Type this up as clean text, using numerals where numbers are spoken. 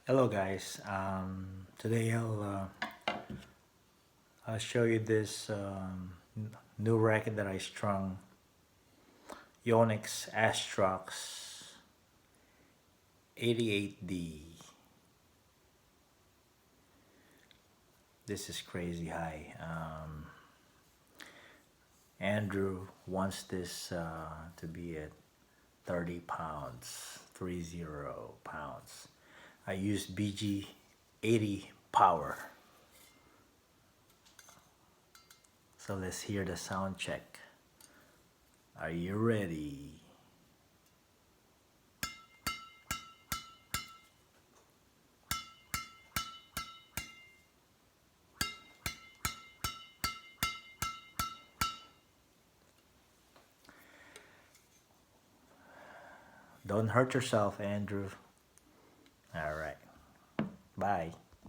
Hello guys, today I'll show you this new racket that I strung, Yonex Astrox 88D. This is crazy high. Andrew wants this to be at 30 pounds, 30 pounds. I used BG 80 power. So let's hear the sound check. Are you ready? Don't hurt yourself, Andrew. All right. Bye.